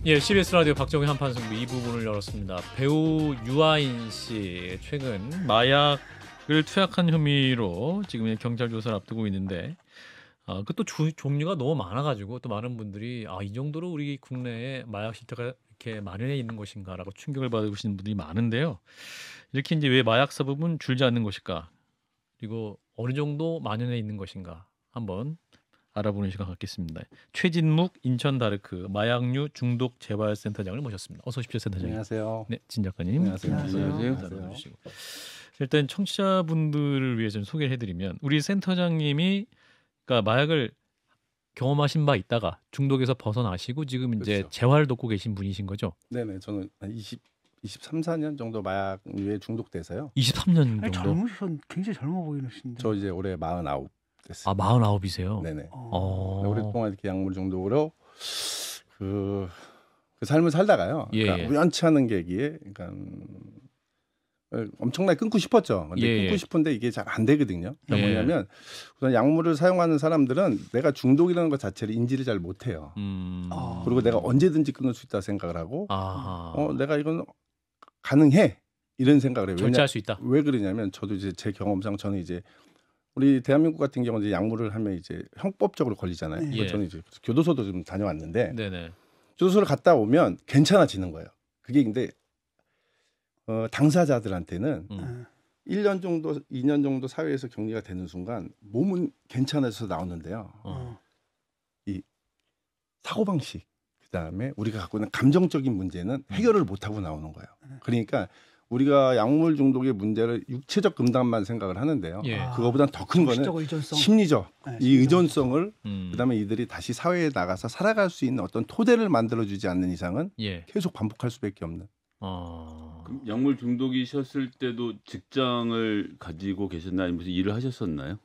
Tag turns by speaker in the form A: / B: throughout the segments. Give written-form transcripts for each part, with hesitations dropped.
A: 예, CBS 라디오 박정희 한판승부 2부분을 열었습니다. 배우 유아인 씨 최근 마약을 투약한 혐의로 지금 경찰 조사를 앞두고 있는데 그것도 종류가 너무 많아가지고 또 많은 분들이 이 정도로 우리 국내에 마약 실태가 이렇게 만연해 있는 것인가라고 충격을 받으시는 분들이 많은데요. 이렇게 이제 왜 마약 사범은 줄지 않는 것일까? 그리고 어느 정도 만연해 있는 것인가? 한번 알아보는 시간 갖겠습니다. 최진묵 인천 다르크 마약류 중독 재발센터장을 모셨습니다. 어서 오십시오, 센터장님.
B: 안녕하세요.
A: 네, 진 작가님.
B: 안녕하세요.
A: 일단 청취자분들을 위해서 좀 소개를 해드리면 우리 센터장님이 그러니까 마약을 경험하신 바 있다가 중독에서 벗어나시고 지금 이제
B: 그렇죠.
A: 재활 돕고 계신 분이신 거죠?
B: 네네, 저는 한 23, 4년 정도 마약류에 중독돼서요.
A: 23년 정도.
C: 젊으셔, 굉장히 젊어 보이시는데.
B: 저 이제 올해 49 됐어요.
A: 49이세요?
B: 네네.
A: 어.
B: 오랫동안 이렇게 약물 중독으로 그 삶을 살다가요. 그러니까
A: 예.
B: 우연치 않은 계기에, 그러니까 엄청나게 끊고 싶었죠. 근데
A: 예.
B: 끊고 싶은데 이게 잘 안 되거든요. 그러니까
A: 예.
B: 뭐냐면 우선 약물을 사용하는 사람들은 내가 중독이라는 것 자체를 인지를 잘 못해요. 그리고 내가 언제든지 끊을 수 있다 생각을 하고, 내가 이건 가능해 이런 생각을 해요.
A: 절제할 수 있다.
B: 왜 그러냐면 저도 이제 제 경험상 저는 이제 우리 대한민국 같은 경우는 이제 약물을 하면 이제 형법적으로 걸리잖아요.
A: 예.
B: 저는 이제 교도소도 좀 다녀왔는데
A: 네네.
B: 교도소를 갔다 오면 괜찮아지는 거예요. 그게 근데 당사자들한테는 1년 정도, 2년 정도 사회에서 격리가 되는 순간 몸은 괜찮아져서 나오는데요. 이 사고방식, 그다음에 우리가 갖고 있는 감정적인 문제는 해결을 못하고 나오는 거예요. 그러니까 우리가 약물 중독의 문제를 육체적 금단만 생각을 하는데요.
A: 예.
B: 그거보다 더 큰 거는
C: 의존성.
B: 심리적,
C: 네,
B: 이 의존성을
A: 그다음에
B: 그다음에 이들이 다시 사회에 나가서 살아갈 수 있는 어떤 토대를 만들어주지 않는 이상은
A: 예.
B: 계속 반복할 수밖에 없는.
D: 그럼 약물 중독이셨을 때도 직장을 가지고 계셨나요? 아니면 무슨 일을 하셨었나요?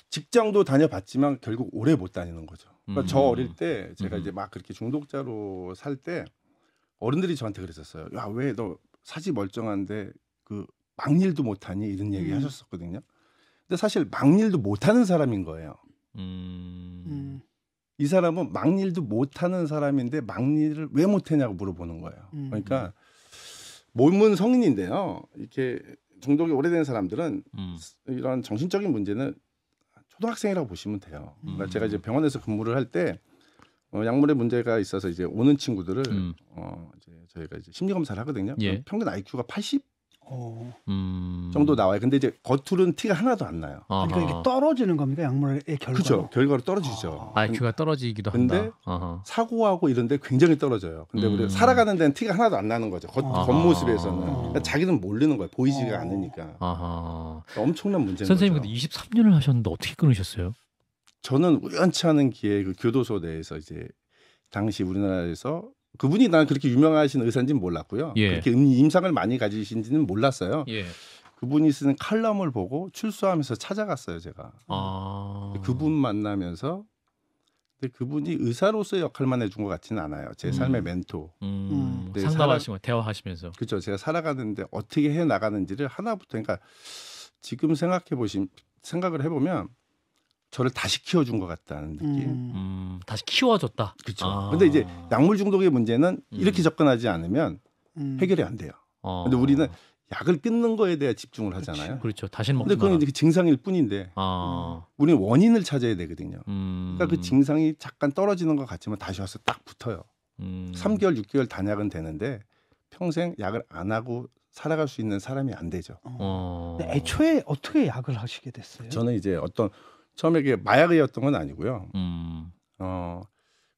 B: 직장도 다녀봤지만 결국 오래 못 다니는 거죠. 그러니까 저 어릴 때 제가 이제 막 그렇게 중독자로 살 때 어른들이 저한테 그랬었어요. 야, 왜 너 사지 멀쩡한데 그 막일도 못하니 이런 얘기 하셨었거든요. 근데 사실 막일도 못하는 사람인 거예요. 이 사람은 막일도 못하는 사람인데 막일을 왜 못했냐고 물어보는 거예요. 그러니까 몸은 성인인데요. 이렇게 중독이 오래된 사람들은 이런 정신적인 문제는 초등학생이라고 보시면 돼요. 그러니까 제가 이제 병원에서 근무를 할 때 약물에 문제가 있어서 이제 오는 친구들을 이제 저희가 이제 심리 검사를 하거든요.
A: 예.
B: 평균 IQ가 80 정도 나와요. 근데 이제 겉으로는 티가 하나도 안 나요.
C: 그러니까 이게 떨어지는 겁니까 약물의 결과로?
B: 그렇죠. 결과로 떨어지죠.
A: IQ가 떨어지기도
B: 근데
A: 한다.
B: 사고하고 이런 데 굉장히 떨어져요. 근데 우리 살아가는 데는 티가 하나도 안 나는 거죠. 겉모습에서는. 그러니까 자기는 모르는 거예요. 보이지가 않으니까. 그러니까 엄청난 문제인
A: 선생님
B: 거죠.
A: 근데 23년을 하셨는데 어떻게 끊으셨어요?
B: 저는 우연치 않은 기회에 그 교도소 내에서 이제 당시 우리나라에서 그분이 난 그렇게 유명하신 의사인지는 몰랐고요.
A: 예.
B: 그렇게 임상을 많이 가지신지는 몰랐어요.
A: 예.
B: 그분이 쓰는 칼럼을 보고 출소하면서 찾아갔어요, 제가. 그분 만나면서 근데 그분이 의사로서의 역할만 해준 것 같지는 않아요. 제 삶의 멘토. 네,
A: 상담하시고 대화하시면서.
B: 그렇죠. 제가 살아가는데 어떻게 해 나가는지를 하나부터 그러니까 지금 생각을 해보면 저를 다시 키워준 것 같다는 느낌.
A: 다시 키워줬다.
B: 그렇죠. 근데 이제 약물 중독의 문제는 이렇게 접근하지 않으면 해결이 안 돼요. 근데 우리는 약을 끊는 거에 대해 집중을 하잖아요.
A: 그렇죠. 다시는 먹지
B: 근데 그건
A: 마라.
B: 이제 증상일 뿐인데 우리는 원인을 찾아야 되거든요. 그러니까 그 증상이 잠깐 떨어지는 것 같지만 다시 와서 딱 붙어요. 3개월, 6개월 단약은 되는데 평생 약을 안 하고 살아갈 수 있는 사람이 안 되죠.
C: 근데 애초에 어떻게 약을 하시게 됐어요?
B: 저는 이제 처음에 이게 마약이었던 건 아니고요.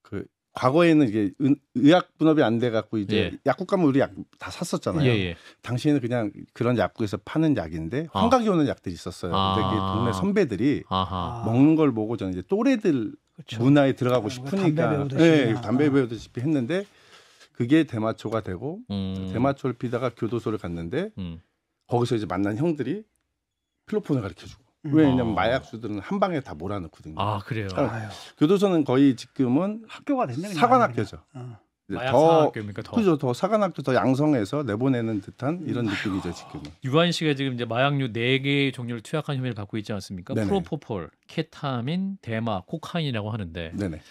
B: 그 과거에는 이게 의약 분업이 안 돼 갖고 이제 약국 가면 우리 약 다 샀었잖아요.
A: 예.
B: 당시에는 그냥 그런 약국에서 파는 약인데 환각이 오는 약들이 있었어요. 근데 그게 동네 선배들이 먹는 걸 보고 저는 이제 또래들
C: 그렇죠.
B: 문화에 들어가고 싶으니까 담배 배우듯이 했는데 그게 대마초가 되고 대마초를 피다가 교도소를 갔는데 거기서 이제 만난 형들이 필로폰을 가르쳐주고 왜냐면 마약수들은 한 방에 다 몰아넣거든요.
A: 그래요.
B: 그러니까 교도소는 거의 지금은
C: 학교가 됐네.
B: 사관학교죠.
A: 마약 사관학교입니까?
B: 그죠. 더 사관학교 더 양성해서 내보내는 듯한 이런 느낌이죠 지금은.
A: 유한 씨가 지금 이제 마약류 4개의 종류를 투약한 혐의를 받고 있지 않습니까?
B: 네네.
A: 프로포폴, 케타민, 대마, 코카인이라고 하는데
B: 네네.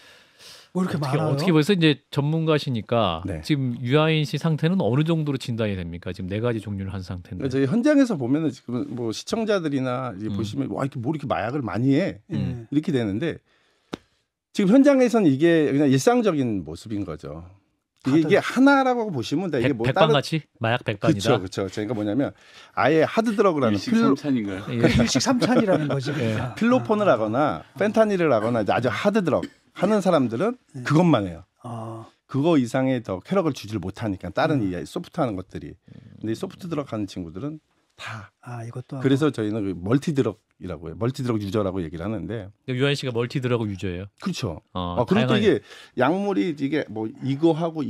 C: 뭐 이렇게 많아요?
A: 어떻게 벌써 이제 전문가시니까
B: 네.
A: 지금 유아인 씨 상태는 어느 정도로 진단이 됩니까? 지금 4가지 종류를 한 상태인데.
B: 그러니까 저희 현장에서 보면은 지금 뭐 시청자들이나 이제
A: 음.
B: 보시면 와 이렇게 뭐 이렇게 마약을 많이 해
C: 예.
B: 이렇게 되는데 지금 현장에서는 이게 그냥 일상적인 모습인 거죠. 이게 하나라고 보시면 돼. 이게 뭐 다른
A: 백반같이 마약 백반이다.
B: 그렇죠. 그러니까 뭐냐면 아예 하드드러그라는
D: 일식삼찬인가요?
A: 예.
C: 그 일식삼찬이라는 거지. 그러니까.
B: 필로폰을 하거나 펜타닐을 하거나 이제 아주 하드드러그 하는 사람들은 그것만 해요. 그거 이상의 더 쾌락을 주지를 못하니까 다른 이 소프트하는 것들이. 근데 이 소프트 드러그 하는 친구들은 다.
C: 이것도
B: 그래서 저희는 그 멀티드러그라고 해요. 멀티드러그 유저라고 얘기를 하는데.
A: 유아인 씨가 멀티드러그 유저예요.
B: 그렇죠.
A: 다양한-
B: 그리고 또 이게 약물이 이게 뭐 이거 하고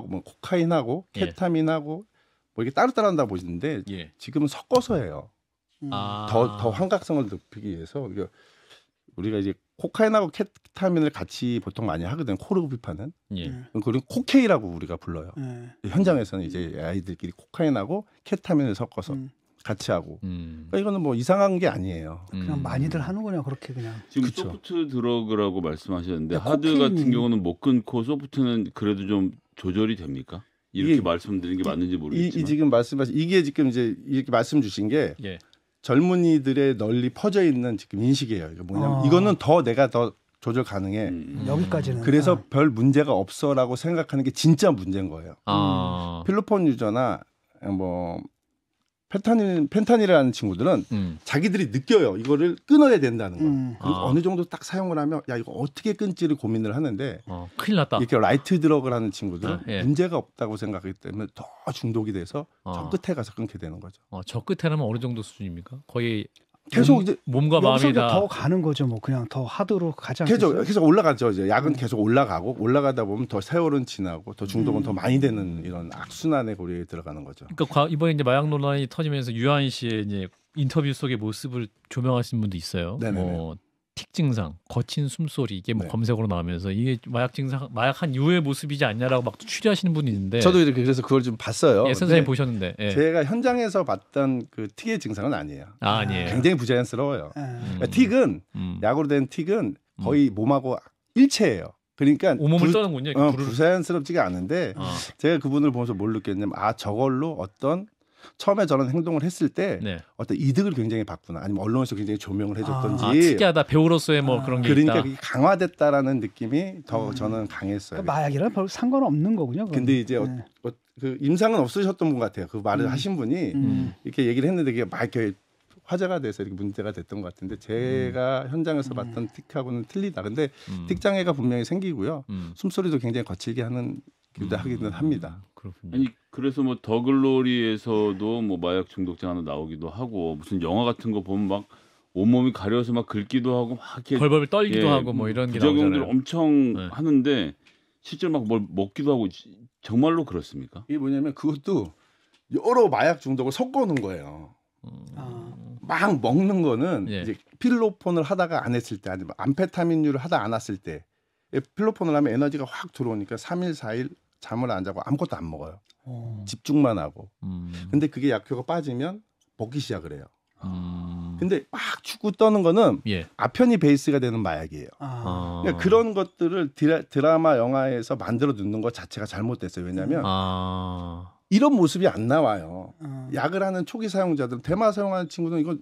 B: 뭐 코카인하고
A: 예.
B: 케타민하고 뭐 이게 따로따로 한다고 보시는데
A: 예.
B: 지금은 섞어서 해요. 더 환각성을 높이기 위해서 우리가 이제 코카인하고 케타민을 같이 보통 많이 하거든요. 코르비파는.
A: 예.
B: 그리고 코케이라고 우리가 불러요.
C: 예.
B: 현장에서는 이제 아이들끼리 코카인하고 케타민을 섞어서 같이 하고. 그러니까 이거는 뭐 이상한 게 아니에요.
C: 그냥 많이들 하는구나 그렇게 그냥.
D: 지금
B: 그쵸.
D: 소프트 드러그라고 말씀하셨는데
C: 야,
D: 하드
C: 코케인이-
D: 같은 경우는 못 끊고 소프트는 그래도 좀 조절이 됩니까? 이렇게
B: 이게-
D: 말씀드린 게 맞는지 모르겠지만
B: 이 지금 말씀하신 이게 지금 이제 이렇게 말씀 주신 게
A: 예.
B: 젊은이들의 널리 퍼져 있는 지금 인식이에요. 이거 뭐냐면 이거는 내가 더 조절 가능해.
C: 여기까지는.
B: 그래서 별 문제가 없어라고 생각하는 게 진짜 문제인 거예요. 필로폰 유저나 뭐 펜타닐이라는 친구들은 자기들이 느껴요. 이거를 끊어야 된다는 거. 그리고 어느 정도 딱 사용을 하면 야 이거 어떻게 끊지를 고민을 하는데
A: 큰일 났다.
B: 이렇게 라이트 드러그라는 친구들은
A: 예.
B: 문제가 없다고 생각하기 때문에 더 중독이 돼서 저 끝에 가서 끊게 되는 거죠.
A: 저 끝에는 어느 정도 수준입니까? 거의
B: 계속 이제
A: 몸과
C: 여기서
A: 마음이 다
C: 더 가는 거죠. 뭐 그냥 더 하드로 가지 않겠어요?
B: 계속 올라가죠. 이제 약은 계속 올라가고 올라가다 보면 더 세월은 지나고 더 중독은 더 많이 되는 이런 악순환의 고리에 들어가는 거죠.
A: 그러니까 이번에 이제 마약 논란이 터지면서 유아인 씨의 이제 인터뷰 속의 모습을 조명하신 분도 있어요.
B: 네네네.
A: 뭐 틱 증상, 거친 숨소리 이게 뭐
B: 네.
A: 검색어로 나오면서 이게 마약 증상, 마약한 이후의 모습이지 않냐라고 막 추리하시는 분이 있는데
B: 저도 이렇게 그래서 그걸 좀 봤어요.
A: 예, 선생님
B: 근데
A: 보셨는데 예.
B: 제가 현장에서 봤던 그 틱의 증상은 아니에요.
A: 아니에요.
B: 굉장히 부자연스러워요.
C: 예.
B: 그러니까 틱은 약으로 된 틱은 거의 몸하고 일체예요. 그러니까
A: 온몸을 떠는군요. 이렇게 부르르.
B: 부자연스럽지가 않은데 제가 그분을 보면서 뭘 느꼈냐면 저걸로 어떤 처음에 저런 행동을 했을 때
A: 네.
B: 어떤 이득을 굉장히 봤구나. 아니면 언론에서 굉장히 조명을 해줬던지.
A: 특이하다. 배우로서의 뭐 그런 게
B: 그러니까
A: 있다.
B: 그게 강화됐다라는 느낌이 더 저는 강했어요.
C: 그러니까 마약이랑 별 상관없는 거군요. 그건.
B: 근데 이제
C: 예.
B: 그 임상은 없으셨던 분 같아요. 그 말을 하신 분이 이렇게 얘기를 했는데 그게 막 이렇게 화제가 돼서 이렇게 문제가 됐던 것 같은데 제가 현장에서 봤던 틱하고는 틀리다. 근데 틱 장애가 분명히 생기고요. 숨소리도 굉장히 거칠게 하기는 합니다.
A: 그렇군요.
D: 아니 그래서 뭐 더글로리에서도 뭐 마약 중독자 하나 나오기도 하고 무슨 영화 같은 거 보면 막 온몸이 가려서 막 긁기도 하고 막 이렇게
A: 벌벌 떨기도
D: 예,
A: 하고 뭐 이런 게
D: 부작용들
A: 나오잖아요.
D: 엄청
A: 네.
D: 하는데 실제로 막 뭘 먹기도 하고 정말로 그렇습니까?
B: 이게 뭐냐면 그것도 여러 마약 중독을 섞어 놓은 거예요. 막 먹는 거는
A: 예.
B: 이제 필로폰을 하다가 안 했을 때 아니면 암페타민류를 하다 안 왔을 때 필로폰을 하면 에너지가 확 들어오니까 3일 4일 잠을 안 자고 아무것도 안 먹어요. 집중만 하고. 근데 그게 약효가 빠지면 먹기 시작을 해요. 근데 막 축구 떠는 거는
A: 예.
B: 아편이 베이스가 되는 마약이에요. 그러니까 그런 것들을 드라마 영화에서 만들어 놓는 것 자체가 잘못됐어요. 왜냐하면 이런 모습이 안 나와요. 약을 하는 초기 사용자들은 대마 사용하는 친구들은 이거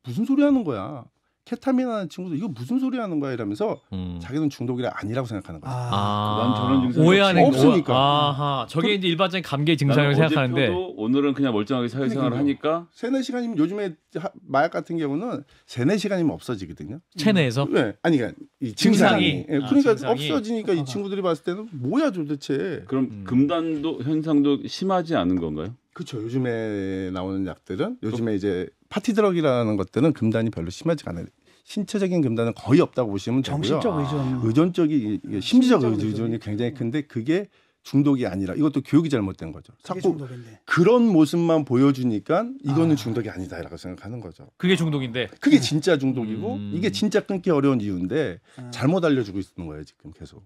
B: 무슨 소리 하는 거야. 케타민 하는 친구도 이거 무슨 소리 하는 거야 이러면서 자기는 중독이라 아니라고 생각하는 거죠.
D: 난 저런 증상이
A: 오해하는
B: 없으니까.
A: 아하. 저게 이제 일반적인 감기의 증상을 생각하는데
D: 오늘은 그냥 멀쩡하게 사회생활을 하니까
B: 3-4시간이면 요즘에 마약 같은 경우는 3-4시간이면 없어지거든요.
A: 체내에서
B: 왜? 아니 그러니까 이
A: 증상이.
B: 증상이. 예, 그러니까
A: 증상이.
B: 없어지니까 이 친구들이 봤을 때는 뭐야 도대체.
D: 그럼 금단도 현상도 심하지 않은 건가요?
B: 그렇죠. 요즘에 나오는 약들은 요즘에 이제 파티 드럭이라는 것들은 금단이 별로 심하지가 않아요. 신체적인 금단은 거의 없다고 보시면 되고요.
C: 정신적 의존.
B: 의존적이 심리적 의존이 굉장히 큰데 그게 중독이 아니라 이것도 교육이 잘못된 거죠.
C: 그게
B: 자꾸
C: 중독인데.
B: 그런 모습만 보여주니까 이거는 중독이 아니다라고 생각하는 거죠.
A: 그게 중독인데
B: 그게 진짜 중독이고 이게 진짜 끊기 어려운 이유인데 잘못 알려주고 있는 거예요 지금 계속.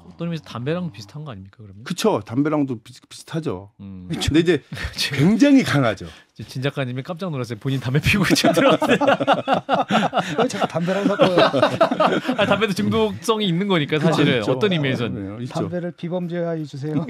A: 어떤 의미에서 담배랑 비슷한 거 아닙니까 그러면?
B: 그쵸. 담배랑도 비슷하죠.
A: 음.
B: 근데 이제 굉장히 강하죠.
A: 진 작가님이 깜짝 놀랐어요. 본인 담배 피우고 지금 들어왔어요.
C: 왜 자꾸 담배랑 섞어요?
A: 아니, 담배도 중독성이 있는 거니까 사실은
B: 그렇죠.
A: 어떤 의미에서는.
B: 네, 있죠.
C: 담배를 비범죄화해 주세요.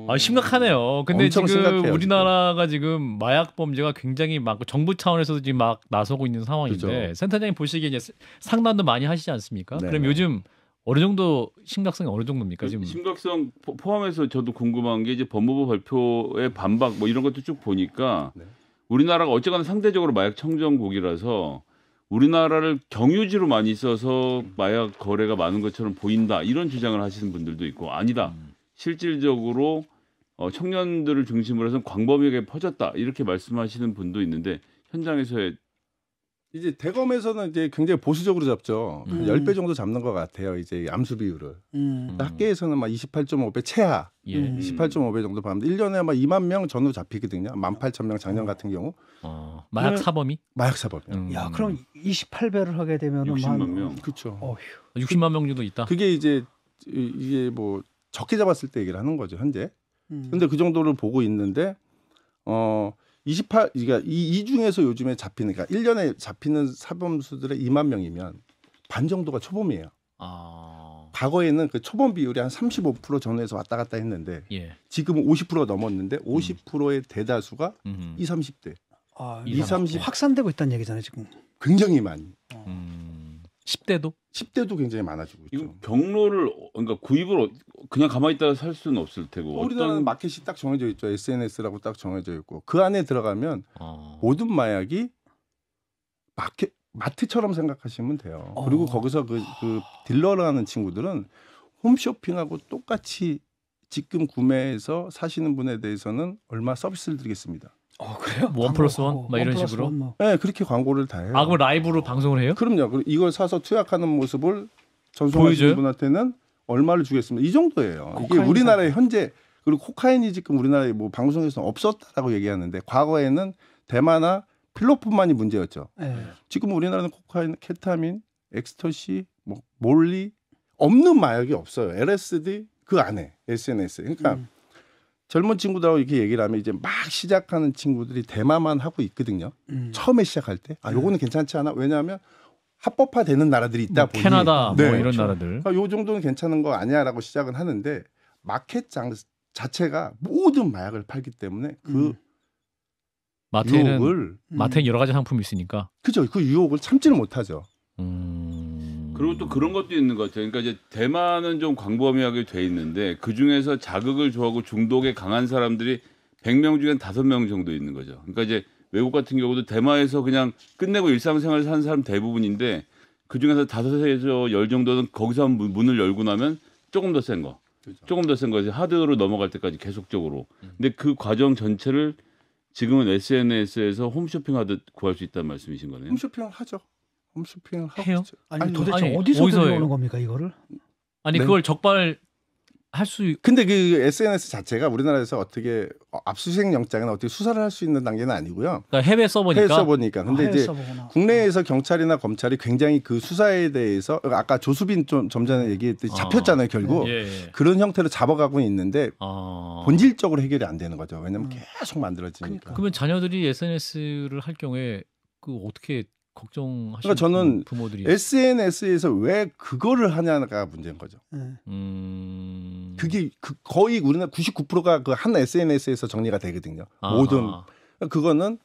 A: 아, 심각하네요. 근데
B: 엄청
A: 지금
B: 심각해요,
A: 우리나라가 지금 마약 범죄가 굉장히 많고 정부 차원에서도 지금 막 나서고 있는 상황인데
B: 그렇죠.
A: 센터장님 보시기에 이제 상담도 많이 하시지 않습니까?
B: 네,
A: 그럼
B: 네.
A: 요즘 어느 정도 심각성이 어느 정도입니까? 지금
D: 심각성 포함해서 저도 궁금한 게 이제 법무부 발표의 반박 뭐 이런 것도 쭉 보니까
B: 네.
D: 우리나라가 어쨌거나 상대적으로 마약 청정국이라서 우리나라를 경유지로 많이 써서 마약 거래가 많은 것처럼 보인다 이런 주장을 하시는 분들도 있고 아니다 실질적으로 청년들을 중심으로 해서 광범위하게 퍼졌다 이렇게 말씀하시는 분도 있는데 현장에서의
B: 이제 대검에서는 이제 굉장히 보수적으로 잡죠.
C: 음.
B: 10배 정도 잡는 것 같아요. 이제 암수 비율을. 학계에서는 막 28.5배 최하,
A: 예.
B: 28.5배 정도 봤는데 1년에 막 2만 명 전후 잡히거든요. 18,000명 작년 같은 경우
A: 마약 사범이
B: 마약 사범이요.
C: 야, 그럼 28배를 하게 되면은
D: 60만 명.
B: 그렇죠.
C: 어휴.
A: 60만 명 정도 있다.
B: 그게 이제 이게 뭐 적게 잡았을 때 얘기를 하는 거죠 현재. 근데 그 정도를 보고 있는데 그러니까 이 중에서 요즘에 잡히는 그러니까 1년에 잡히는 사범수들의 2만 명이면 반 정도가 초범이에요. 과거에는 그 초범 비율이 한 35% 전후에서 왔다 갔다 했는데
A: 예.
B: 지금은 50%가 넘었는데 50%의 대다수가 20, 30대.
C: 아,
B: 20, 30
C: 확산되고 있다는 얘기잖아요 지금.
B: 굉장히 많이.
A: 10대도
B: 10대도 굉장히 많아지고 있죠.
D: 이거 경로를 그러니까 구입을 그냥 가만히 있다가 살 수는 없을 테고
B: 우리나라는 마켓이 딱 정해져 있죠. SNS라고 딱 정해져 있고 그 안에 들어가면 모든 마약이 마트처럼 생각하시면 돼요. 그리고 거기서 그 딜러라는 친구들은 홈쇼핑하고 똑같이 지금 구매해서 사시는 분에 대해서는 얼마 서비스를 드리겠습니다.
C: 그래요?
A: 원 플러스 원? 막 이런 식으로?
C: 뭐.
B: 네, 그렇게 광고를 다 해요.
A: 아, 그럼 라이브로 방송을 해요?
B: 그럼요. 그리고 이걸 사서 투약하는 모습을 전송하시는 분한테는 얼마를 주겠습니다. 이 정도예요. 이게 우리나라의 현재 그리고 코카인이 지금 우리나라에 뭐 방송에서 없었다라고 얘기하는데 과거에는 대마나 필로폰만이 문제였죠.
C: 네.
B: 지금 우리나라는 코카인, 케타민, 엑스터시, 뭐 몰리 없는 마약이 없어요. LSD 그 안에 SNS. 그러니까 젊은 친구들하고 이렇게 얘기를 하면 이제 막 시작하는 친구들이 대마만 하고 있거든요. 처음에 시작할 때 요거는 괜찮지 않아? 왜냐하면 합법화되는 나라들이 있다
A: 뭐
B: 보니
A: 캐나다
B: 네.
A: 뭐 이런 나라들.
B: 요 정도는 괜찮은 거 아니야라고 시작은 하는데 마켓 자체가 모든 마약을 팔기 때문에 그
A: 마트에는
B: 유혹을
A: 마트에 여러 가지 상품이 있으니까.
B: 그죠? 그 유혹을 참지를 못하죠.
D: 그리고 또 그런 것도 있는 것 같아요. 그러니까 이제 대만은 좀 광범위하게 돼 있는데 그 중에서 자극을 좋아하고 중독에 강한 사람들이 100명 중에 5명 정도 있는 거죠. 그러니까 이제 외국 같은 경우도 대마에서 그냥 끝내고 일상생활을 사는 사람 대부분인데 그 중에서 5에서 10 정도는 거기서 문을 열고 나면 조금 더 센 거,
B: 그렇죠.
D: 조금 더 센 거, 하드로 넘어갈 때까지 계속적으로. 근데 그 과정 전체를 지금은 SNS에서 홈쇼핑 하듯 구할 수 있다는 말씀이신 거네요.
B: 홈쇼핑을 하죠. 홈쇼핑을 하고
A: 해요?
B: 있죠.
C: 아니 도대체
A: 아니,
C: 어디서
A: 어디서
C: 들어오는
A: 해요?
C: 겁니까 이거를?
A: 아니
B: 네.
A: 그걸 적발할 수
B: 근데 그 SNS 자체가 우리나라에서 어떻게 압수수색 영장이나 어떻게 수사를 할 수 있는 단계는 아니고요.
A: 그러니까 해외 서버니까.
B: 해외 서버니까. 근데 이제
C: 해외서버구나.
B: 국내에서 경찰이나 검찰이 굉장히 그 수사에 대해서 아까 조수빈 좀 전에 얘기했듯이 잡혔잖아요 결국.
A: 예, 예.
B: 그런 형태로 잡아가고 있는데
A: 아.
B: 본질적으로 해결이 안 되는 거죠. 왜냐하면 계속 만들어지니까.
A: 그러면 자녀들이 SNS를 할 경우에 그 어떻게 걱정하시는
B: 그러니까 저는
A: 부모들이
B: SNS에서 왜 그거를 하냐가 문제인 거죠.
C: 네.
B: 그게 거의 우리나라 99%가 그 한 SNS에서 정리가 되거든요.
A: 아하.
B: 모든 그거는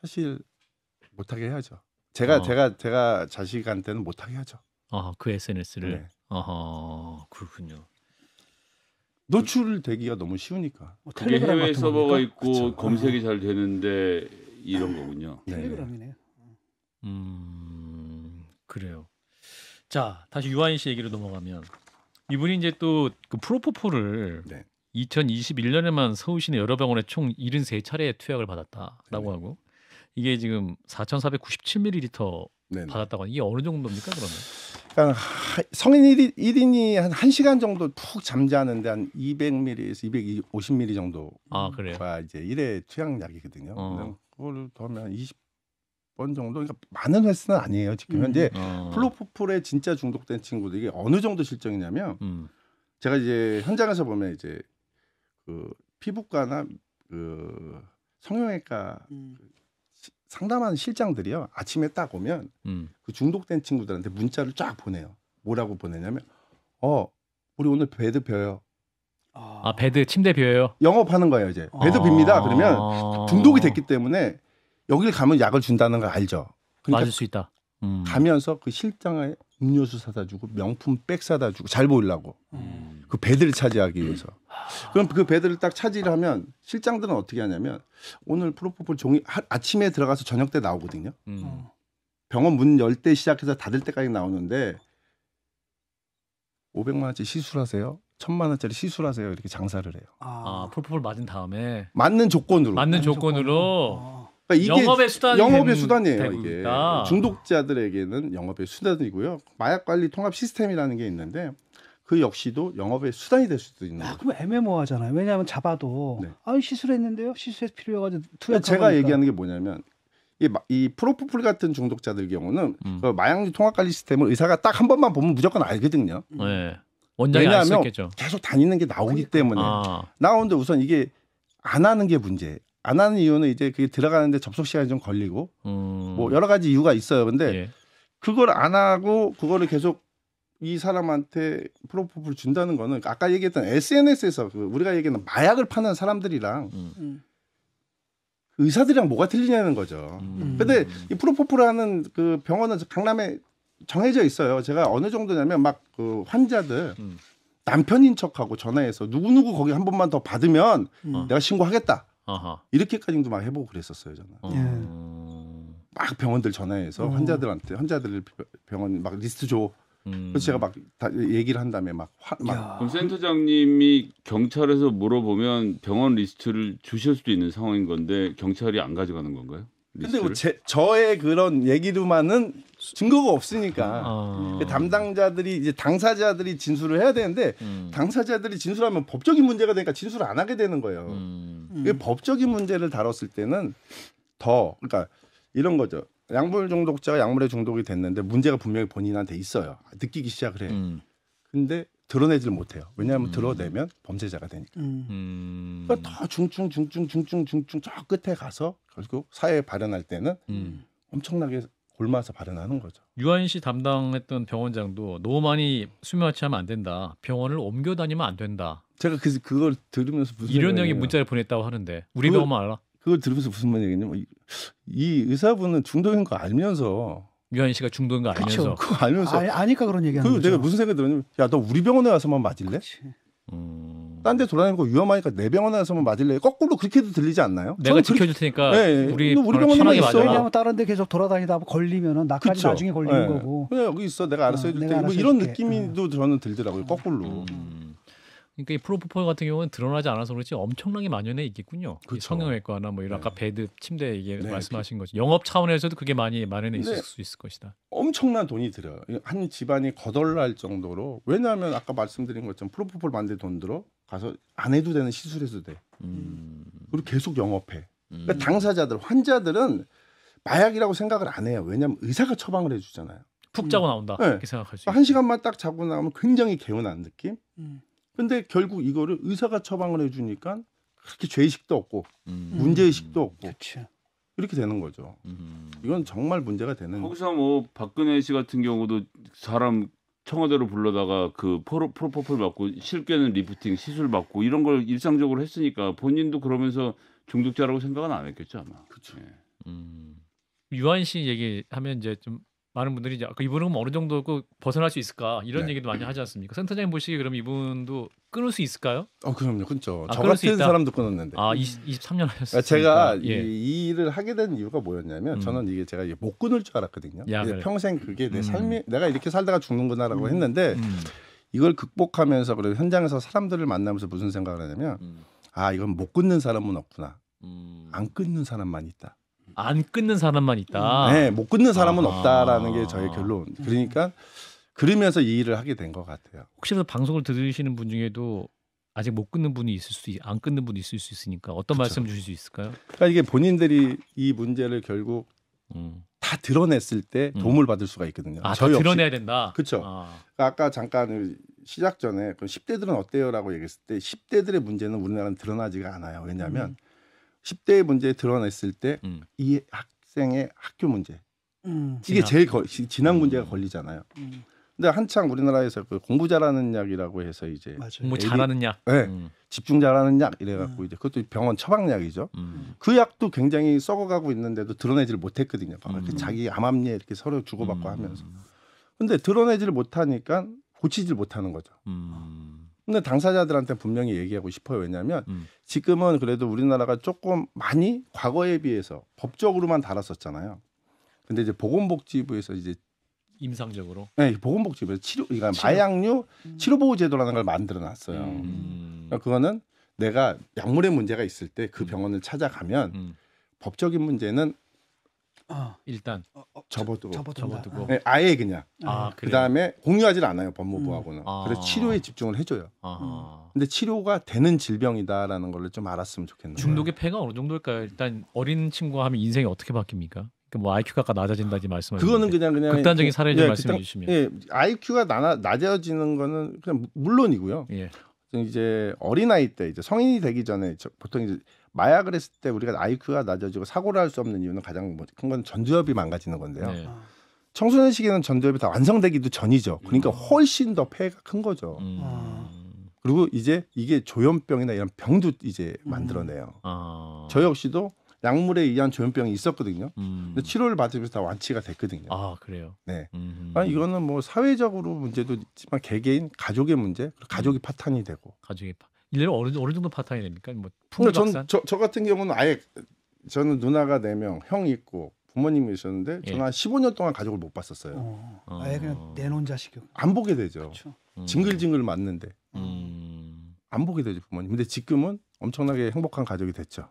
B: 사실 못하게 해야죠. 제가 자식한테는 못하게 하죠.
A: 아, 그 SNS를.
B: 네.
A: 아하, 그렇군요.
B: 노출되기가 너무 쉬우니까.
C: 뭐
D: 그게
C: 텔레그램
D: 해외
C: 같은
D: 서버가
C: 겁니까?
D: 있고
B: 그쵸.
D: 검색이 잘 되는데 이런 거군요.
B: 네.
C: 텔레그램이네요.
A: 그래요. 자, 다시 유아인 씨 얘기로 넘어가면 이분이 이제 또 그 프로포폴을
B: 네.
A: 2021년에만 서울시내 여러 병원에 총 73차례 투약을 받았다라고
B: 네네.
A: 하고 이게 지금 4,497ml
B: 네네.
A: 받았다고 하는 이게 어느 정도입니까 그러면?
B: 그러니까 성인 1인이 한 1시간 정도 푹 잠자는데 한 200ml에서 250ml 정도가
A: 아, 그래요.
B: 이제 1회 투약약이거든요.
A: 어.
B: 그걸 더하면 20번 번 정도, 그러니까 많은 횟수는 아니에요. 지금 현재
A: 어.
B: 플로포폴에 진짜 중독된 친구들이 어느 정도 실정이냐면 제가 이제 현장에서 보면 이제 그 피부과나 그 성형외과 상담하는 실장들이요. 아침에 딱 오면 그 중독된 친구들한테 문자를 쫙 보내요. 뭐라고 보내냐면 우리 오늘 베드 벼요.
A: 아 베드 침대 비어요.
B: 영업하는 거예요. 이제 베드 빕니다. 그러면 중독이 됐기 때문에 여기를 가면 약을 준다는 걸 알죠. 그러니까
A: 맞을 수 있다.
B: 가면서 그 실장에 음료수 사다 주고 명품 백 사다 주고 잘 보이려고 그 베드를 차지하기 위해서. 그럼 그 베드를 딱 차지를 하면 실장들은 어떻게 하냐면 오늘 프로포폴 종이 아침에 들어가서 저녁 때 나오거든요. 병원 문 열 때 시작해서 닫을 때까지 나오는데 500만 원짜리 시술하세요. 1000만 원짜리 시술하세요. 이렇게 장사를 해요.
A: 아 프로포폴 맞은 다음에
B: 맞는 조건으로.
A: 맞는 조건으로
B: 그러니까 이게
A: 영업의 수단이
B: 영업의 수단이에요.
A: 되고
B: 이게
A: 있다.
B: 중독자들에게는 영업의 수단이고요. 마약 관리 통합 시스템이라는 게 있는데 그 역시도 영업의 수단이 될 수도 있는 거죠.
C: 그럼 애매모호하잖아요. 왜냐하면 잡아도
B: 네.
C: 시술했는데요. 시술해서 필요해가지고 투약하니까.
B: 제가 얘기하는 게 뭐냐면 이 프로포폴 같은 중독자들 경우는 그 마약류 통합 관리 시스템을 의사가 딱 한 번만 보면 무조건 알거든요.
A: 네. 원장이 알 수
B: 왜냐하면
A: 있겠죠.
B: 계속 다니는 게 나오기 때문에 나오는데 우선 이게 안 하는 게 문제. 안 하는 이유는 이제 그게 들어가는데 접속 시간이 좀 걸리고 뭐 여러 가지 이유가 있어요. 근데
A: 예.
B: 그걸 안 하고 그거를 계속 이 사람한테 프로포폴 준다는 거는 아까 얘기했던 SNS에서 우리가 얘기하는 마약을 파는 사람들이랑 의사들이랑 뭐가 틀리냐는 거죠. 근데 이 프로포폴 하는 그 병원은 강남에 정해져 있어요. 제가 어느 정도냐면 막 그 환자들 남편인 척하고 전화해서 누구누구 거기 한 번만 더 받으면 내가 신고하겠다.
A: 아하.
B: 이렇게까지도 막 해보고 그랬었어요. 저는. 막 병원들 전화해서 환자들 병원 막 리스트 줘. 그래서 제가 막 다 얘기를 한 다음에 막
D: 그럼 센터장님이 경찰에서 물어보면 병원 리스트를 주실 수도 있는 상황인 건데 경찰이 안 가져가는 건가요?
B: 근데 뭐 저의 그런 얘기로만은 증거가 없으니까 담당자들이 이제 당사자들이 진술을 해야 되는데 당사자들이 진술하면 법적인 문제가 되니까 진술을 안 하게 되는 거예요. 법적인 문제를 다뤘을 때는 더 그러니까 이런 거죠. 약물 중독자가 약물에 중독이 됐는데 문제가 분명히 본인한테 있어요. 느끼기 시작을 해요. 근데 드러내질 못해요. 왜냐하면 드러내면 범죄자가 되니까. 그러니까 더 중증 저 끝에 가서 결국 사회에 발현할 때는 엄청나게 골마서 발현하는 거죠.
A: 유아인 씨 담당했던 병원장도 너무 많이 수면마취하면 안 된다. 병원을 옮겨 다니면 안 된다.
B: 제가 그걸 들으면서 무슨
A: 이런 내용의 문자를 보냈다고 하는데 우리 병원만 알아?
B: 그걸 들으면서 무슨 얘기냐면 이 의사분은 중독인 거 알면서
A: 유아인 씨가 중독인 거 알면서
B: 그거 알면서
C: 아니까 그런 얘기하는 거죠.
B: 내가 무슨 생각이 들었냐면 야 너 우리 병원에 와서만 맞을래? 딴 데 돌아다니고 위험하니까 내 병원에 와서만 맞을래? 거꾸로 그렇게도 들리지 않나요?
A: 내가 지켜줄 테니까
B: 네,
A: 우리
B: 병원에만
A: 편하게
B: 있어.
A: 맞아라.
C: 왜냐하면 다른 데 계속 돌아다니다 걸리면은 나까지
B: 그쵸?
C: 나중에 걸리는
B: 네.
C: 거고.
B: 그냥 여기 있어 내가 알아서 해줄
C: 내가
B: 테니 뭐
C: 알아서
B: 이런
C: 해줄게.
B: 느낌도 저는 들더라고요. 거꾸로.
A: 그러니까 이 프로포폴 같은 경우는 드러나지 않아서 그렇지 엄청나게 만연해 있겠군요. 이
B: 그쵸.
A: 성형외과나 뭐 이런 아까 베드, 침대 이게
B: 네.
A: 말씀하신 거죠. 영업 차원에서도 그게 많이 마련해 있을
B: 네.
A: 수 있을 것이다.
B: 엄청난 돈이 들어요. 한 집안이 거덜날 정도로. 왜냐하면 아까 말씀드린 것처럼 프로포폴 만들 돈 들어 가서 안 해도 되는 시술해도 돼. 그리고 계속 영업해. 그러니까 당사자들, 환자들은 마약이라고 생각을 안 해요. 왜냐하면 의사가 처방을 해주잖아요.
A: 푹 자고 나온다.
B: 네.
A: 이렇게 생각할 수 있어요.
B: 한 시간만 딱 자고 나오면 굉장히 개운한 느낌. 근데 결국 이거를 의사가 처방을 해주니까 그렇게 죄의식도 없고 문제의식도 없고
C: 그렇죠.
B: 이렇게 되는 거죠. 이건 정말 문제가 되는.
D: 거기서 뭐 박근혜 씨 같은 경우도 사람 청와대로 불러다가 그 프로포폴 받고 실게는 리프팅 시술 받고 이런 걸 일상적으로 했으니까 본인도 그러면서 중독자라고 생각은 안 했겠죠 아마.
B: 그렇죠.
D: 예.
A: 유아인 씨 얘기하면 이제 좀 많은 분들이 이제 이분은 어느 정도 벗어날 수 있을까 이런
B: 네.
A: 얘기도 많이 하지 않습니까? 센터장님 보시기에 그럼 이분도 끊을 수 있을까요?
B: 그럼요, 끊죠.
A: 아,
B: 저
A: 끊을 수
B: 같은
A: 있다?
B: 사람도 끊었는데.
A: 23년 하셨으니까.
B: 제가
A: 예.
B: 이 일을 하게 된 이유가 뭐였냐면 저는 이게 제가 못 끊을 줄 알았거든요.
A: 약을.
B: 평생 그게 내 삶이 내가 이렇게 살다가 죽는구나라고 했는데 이걸 극복하면서 그리고 현장에서 사람들을 만나면서 무슨 생각을 하냐면 이건 못 끊는 사람은 없구나. 안 끊는 사람만 있다.
A: 안 끊는 사람만 있다.
B: 네, 못 끊는 사람은 없다라는 게 저의 결론. 그러니까 그러면서 이 일을 하게 된 것 같아요.
A: 혹시라도 방송을 들으시는 분 중에도 아직 못 끊는 분이 안 끊는 분이 있을 수 있으니까 어떤
B: 그쵸.
A: 말씀 주실 수 있을까요?
B: 그러니까 이게 본인들이 이 문제를 결국 다 드러냈을 때 도움을 받을 수가 있거든요.
A: 다
B: 저희
A: 드러내야 된다.
B: 그렇죠. 아까 잠깐 시작 전에 10대들은 어때요라고 얘기했을 때 10대들의 문제는 우리나라는 드러나지가 않아요. 왜냐하면 10대의 문제 드러냈을 때 이 학생의 학교 문제 이게 제일 진학 문제가 걸리잖아요. 근데 한창 우리나라에서 그 공부 잘하는 약이라고 해서 이제
A: 공부 잘하는 약,
B: 네, 집중 잘하는 약 이래갖고 이제 그것도 병원 처방약이죠. 그 약도 굉장히 썩어가고 있는데도 드러내지를 못했거든요. 자기 암암리에 이렇게 서로 주고받고 하면서. 근데 드러내지를 못하니까 고치질 못하는 거죠. 근데 당사자들한테 분명히 얘기하고 싶어요. 왜냐하면 지금은 그래도 우리나라가 조금 많이 과거에 비해서 법적으로만 다뤘었잖아요. 근데 이제 보건복지부에서 이제
D: 임상적으로.
B: 네, 보건복지부에서 그러니까 마약류 치료보호제도라는 걸 만들어놨어요. 그러니까 그거는 내가 약물의 문제가 있을 때 그 병원을 찾아가면 법적인 문제는
A: 일단
C: 접어두고
B: 네, 아예 그냥
A: 그래요?
B: 그다음에 공유하지 않아요 법무부하고는. 그래서 치료에 집중을 해줘요. 근데 치료가 되는 질병이다라는 걸 좀 알았으면 좋겠네요.
A: 중독의 폐가 어느 정도일까요? 일단 어린 친구가 하면 인생이 어떻게 바뀝니까? 뭐 IQ가 낮아진다지 말씀하셨는데
B: 그거는 그냥
A: 극단적인 사례 좀 말씀해 주시면.
B: 예, IQ가 낮아지는 거는 그냥 물론이고요.
A: 예.
B: 이제 어린아이 때 이제 성인이 되기 전에 보통 이제 마약을 했을 때 우리가 IQ가 낮아지고 사고를 할 수 없는 이유는 가장 큰 건 전두엽이 망가지는 건데요.
A: 네.
B: 청소년 시기에는 전두엽이 다 완성되기도 전이죠. 그러니까 훨씬 더 폐가 큰 거죠. 그리고 이제 이게 조현병이나 이런 병도 이제 만들어내요. 저 역시도 약물에 의한 조현병이 있었거든요. 근데 치료를 받으면서 다 완치가 됐거든요.
A: 아 그래요.
B: 네. 이거는 뭐 사회적으로 문제도 있지만 개개인 가족의 문제, 그리고 가족이 파탄이 되고.
A: 가족이 일례로 어느 정도 파탄이 됩니까? 뭐 풍물박산?
B: 저 같은 경우는 아예 저는 누나가 4명, 형이 있고 부모님이 있었는데 저는 한 15년 동안 가족을 못 봤었어요.
C: 아예 그냥 내놓은 자식이
B: 안 보게 되죠.
C: 그렇죠.
B: 징글징글 맞는데 안 보게 되죠 부모님. 근데 지금은 엄청나게 행복한 가족이 됐죠.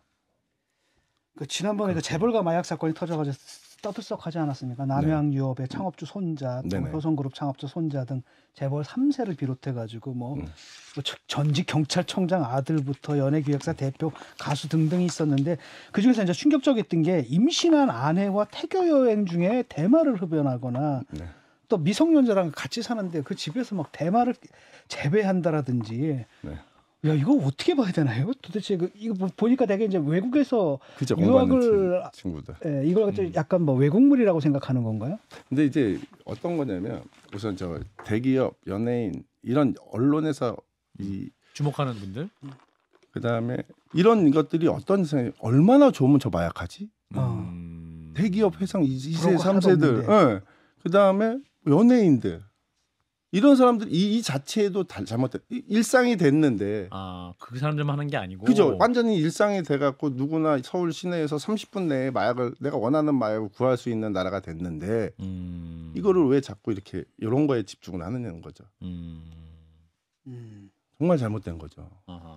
C: 그 지난번에 그 재벌가 마약 사건이 터져가지고 떠들썩하지 않았습니까? 남양유업의 창업주 손자, 효성그룹 창업주 손자 등 재벌 3세를 비롯해가지고 뭐 전직 경찰청장 아들부터 연예기획사 대표, 가수 등등이 있었는데 그 중에서 이제 충격적이었던 게 임신한 아내와 태교 여행 중에 대마를 흡연하거나 또 미성년자랑 같이 사는데 그 집에서 막 대마를 재배한다라든지. 야 이거 어떻게 봐야 되나요? 도대체 이거 보니까 되게 이제 외국에서
B: 그죠,
C: 유학을
B: 친구들.
C: 예, 이걸 약간 뭐 외국물이라고 생각하는 건가요?
B: 근데 이제 어떤 거냐면 우선 저 대기업, 연예인 이런 언론에서 이
A: 주목하는 분들,
B: 그다음에 이런 것들이 어떤 생각이 얼마나 좋으면 저 마약하지? 대기업 회상 2세, 3세들, 예. 그다음에 연예인들. 이런 사람들 이 자체도 잘못된 일상이 됐는데
A: 그 사람들만 하는 게 아니고
B: 그죠 완전히 일상이 돼갖고 누구나 서울 시내에서 30분 내에 마약을 내가 원하는 마약을 구할 수 있는 나라가 됐는데 이거를 왜 자꾸 이렇게 이런 거에 집중을 하느냐는 거죠. 정말 잘못된 거죠.
A: 그러니까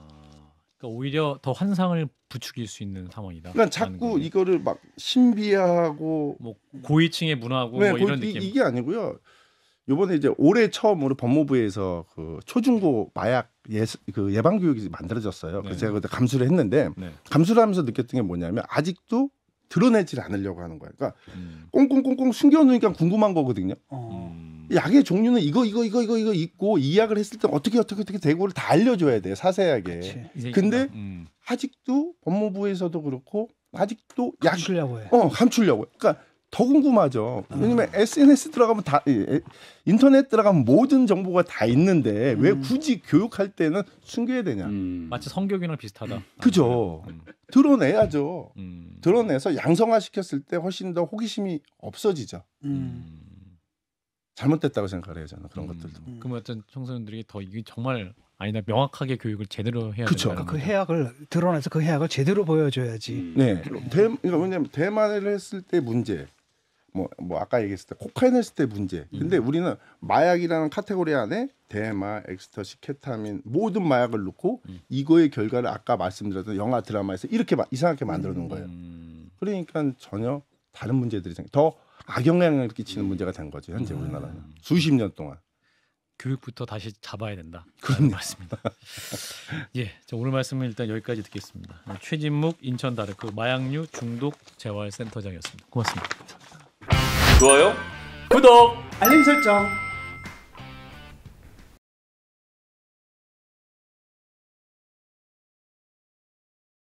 A: 오히려 더 환상을 부추길 수 있는 상황이다.
B: 그러니까 자꾸 이거를 막 신비하고
A: 뭐 고위층의 문화고 뭐 이런 느낌.
B: 이게 아니고요. 이번에 이제 올해 처음으로 법무부에서 그 초중고 마약 그 예방 교육이 만들어졌어요. 그래서 제가 그때 감수를 했는데 감수를 하면서 느꼈던 게 뭐냐면 아직도 드러내질 않으려고 하는 거예요. 그러니까 꽁꽁꽁꽁 숨겨놓으니까 궁금한 거거든요. 약의 종류는 이거 있고 이 약을 했을 때 어떻게 되고를 다 알려줘야 돼요. 자세하게. 근데 아직도 법무부에서도 그렇고 아직도
C: 감추려고 해.
B: 감추려고. 그러니까 더 궁금하죠. 왜냐면 SNS 들어가면 다 인터넷 들어가면 모든 정보가 다 있는데 왜 굳이 교육할 때는 숨겨야 되냐.
A: 마치 성교육이랑 비슷하다.
B: 그죠. 드러내야죠. 드러내서 양성화시켰을 때 훨씬 더 호기심이 없어지죠. 잘못됐다고 생각을 해요. 저는 그런 것들도.
A: 그러면 어떤 청소년들이 더 이게 정말 아니다 명확하게 교육을 제대로 해야
B: 그쵸.
A: 된다는
C: 그 해악을 드러내서 그 해악을 제대로 보여줘야지.
B: 네. 그러니까 왜냐면 대만을 했을 때 문제. 뭐 아까 얘기했을 때 코카인 했을 때 문제. 근데 우리는 마약이라는 카테고리 안에 대마, 엑스터시, 케타민 모든 마약을 넣고 이거의 결과를 아까 말씀드렸던 영화 드라마에서 이렇게 이상하게 만들어 놓은 거예요. 그러니까 전혀 다른 문제들이 더 악영향을 끼치는 문제가 된 거죠. 현재 우리나라는 수십 년 동안.
A: 교육부터 다시 잡아야 된다. 그런 말씀입니다. 예, 자, 오늘 말씀은 일단 여기까지 듣겠습니다. 최진묵 인천 다르크 마약류 중독 재활센터장이었습니다. 고맙습니다.
D: 좋아요,
A: 구독.
C: 알림 설정.